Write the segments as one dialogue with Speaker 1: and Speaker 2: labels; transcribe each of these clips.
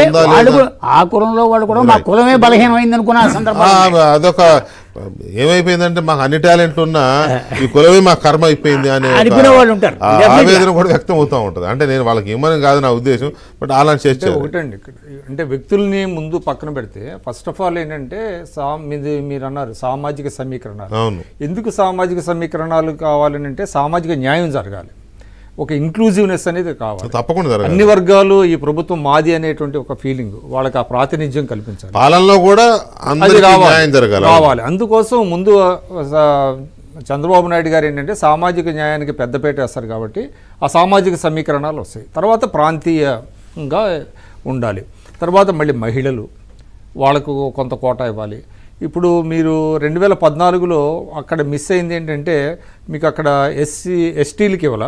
Speaker 1: ఉందా
Speaker 2: ఆ కులంలో వాళ్ళు కూడా మా కులమే బలహీనమైంది అనుకున్న సందర్భం.
Speaker 1: అదొక ఏమైపోయిందంటే మాకు అన్ని టాలెంట్లు ఉన్నా ఈ కులమే మాకు కర్మ అయిపోయింది అనే ఆవేదన కూడా వ్యక్తం అవుతూ ఉంటుంది. అంటే నేను వాళ్ళకి ఏమని కాదు నా ఉద్దేశం, బట్ అలా చేస్తే
Speaker 3: ఒకటండి. అంటే వ్యక్తుల్ని ముందు పక్కన పెడితే ఫస్ట్ ఆఫ్ ఆల్ ఏంటంటే మీరు అన్నారు సామాజిక సమీకరణాలు.
Speaker 1: అవును,
Speaker 3: ఎందుకు సామాజిక సమీకరణాలు కావాలని అంటే సామాజిక న్యాయం జరగాలి, ఒక ఇంక్లూజివ్నెస్ అనేది కావాలి,
Speaker 1: తప్పకుండా
Speaker 3: అన్ని వర్గాలు ఈ ప్రభుత్వం మాది అనేటువంటి ఒక ఫీలింగ్, వాళ్ళకి ఆ ప్రాతినిధ్యం కల్పించాలి,
Speaker 1: పాలనలో కూడా రావాలి.
Speaker 3: అందుకోసం ముందు చంద్రబాబు నాయుడు గారు ఏంటంటే సామాజిక న్యాయానికి పెద్దపీట వేస్తారు కాబట్టి ఆ సామాజిక సమీకరణాలు వస్తాయి. తర్వాత ప్రాంతీయంగా ఉండాలి, తర్వాత మళ్ళీ మహిళలు వాళ్ళకు కొంత కోటా ఇవ్వాలి. ఇప్పుడు మీరు 2014లో అక్కడ మిస్ అయింది ఏంటంటే మీకు అక్కడ ఎస్టీలకి ఇవ్వాల,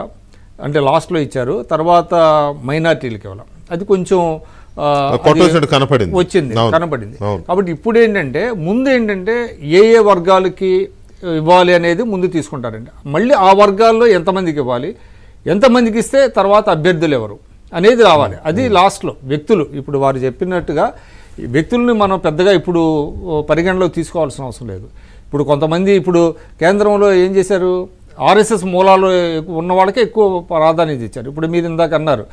Speaker 3: అంటే లాస్ట్లో ఇచ్చారు, తర్వాత మైనార్టీలకి ఇవ్వాలి, అది కొంచెం వచ్చింది కనపడింది. కాబట్టి ఇప్పుడు ఏంటంటే ముందు ఏంటంటే ఏ వర్గాలకి ఇవ్వాలి అనేది ముందు తీసుకుంటారండి, మళ్ళీ ఆ వర్గాల్లో ఎంతమందికి ఇవ్వాలి, ఎంతమందికి ఇస్తే తర్వాత అభ్యర్థులు ఎవరు అనేది రావాలి, అది లాస్ట్లో వ్యక్తులు. ఇప్పుడు వారు చెప్పినట్టుగా వ్యక్తుల్ని మనం పెద్దగా ఇప్పుడు పరిగణలోకి తీసుకోవాల్సిన అవసరం లేదు. ఇప్పుడు కొంతమంది ఇప్పుడు కేంద్రంలో ఏం చేశారు, ఆర్ఎస్ఎస్ మూలాలు ఉన్న వాళ్ళకే ఎక్కువ ప్రాధాన్యత ఇచ్చారు. ఇప్పుడు మీరు ఇందాక అన్నారు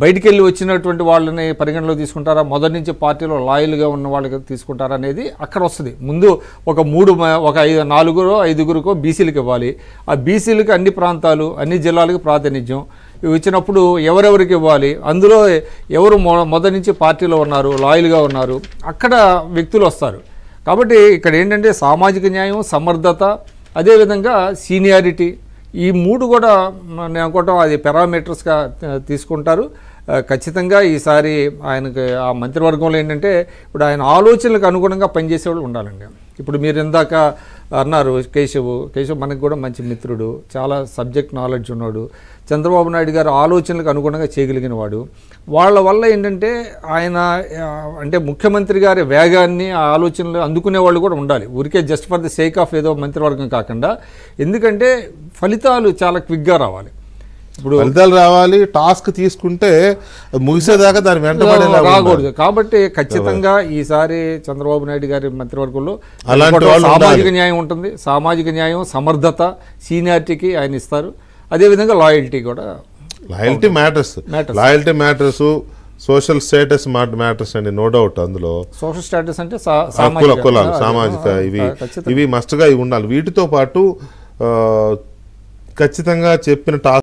Speaker 3: బయటికి వెళ్ళి వచ్చినటువంటి వాళ్ళని పరిగణలో తీసుకుంటారా, మొదటి నుంచి పార్టీలో లాయల్గా ఉన్న వాళ్ళకి తీసుకుంటారా అనేది అక్కడ వస్తుంది. ముందు ఒక 4-5 బీసీలకు ఇవ్వాలి, ఆ బీసీలకు అన్ని ప్రాంతాలు అన్ని జిల్లాలకు ప్రాతినిధ్యం ఇచ్చినప్పుడు ఎవరెవరికి ఇవ్వాలి, అందులో ఎవరు మొదటి నుంచి పార్టీలో ఉన్నారు లాయల్గా ఉన్నారు, అక్కడ వ్యక్తులు వస్తారు. కాబట్టి ఇక్కడ ఏంటంటే సామాజిక న్యాయం, సమర్థత, అదేవిధంగా సీనియారిటీ, ఈ 3 కూడా నేను అనుకోవటం అది పారామీటర్స్గా తీసుకుంటారు. ఖచ్చితంగా ఈసారి ఆయనకి ఆ మంత్రివర్గంలో ఏంటంటే ఇప్పుడు ఆయన ఆలోచనలకు అనుగుణంగా పనిచేసేవాళ్ళు ఉండాలండి. ఇప్పుడు మీరు ఇందాక అన్నారు కేశవ్ మనకు కూడా మంచి మిత్రుడు, చాలా సబ్జెక్ట్ నాలెడ్జ్ ఉన్నాడు, చంద్రబాబు నాయుడు గారు ఆలోచనలకు అనుగుణంగా చేయగలిగిన వాడు. వాళ్ళ వల్ల ఏంటంటే ఆయన అంటే ముఖ్యమంత్రి గారి వేగాన్ని ఆ ఆలోచనలు అందుకునే వాళ్ళు కూడా ఉండాలి, ఊరికే just for the sake of ఏదో మంత్రివర్గం కాకుండా. ఎందుకంటే ఫలితాలు చాలా క్విక్గా రావాలి,
Speaker 1: ఇప్పుడు ఫలితాలు రావాలి, టాస్క్ తీసుకుంటే ముగిసేదాకా దాని వెంట
Speaker 3: రాకూడదు. కాబట్టి ఖచ్చితంగా ఈసారి చంద్రబాబు నాయుడు గారి మంత్రివర్గంలో సామాజిక న్యాయం ఉంటుంది, సామాజిక న్యాయం, సమర్థత, సీనియారిటీకి ఆయన ఇస్తారు, అదేవిధంగా లాయల్టీ కూడా.
Speaker 1: Loyalty matters, social status matters అండి, నో డౌట్. అందులో
Speaker 3: సోషల్ స్టేటస్ అంటే
Speaker 1: కులాలు, సామాజిక ఇవి మస్ట్గా ఇవి ఉండాలి. వీటితో పాటు ఖచ్చితంగా చెప్పిన టాస్క్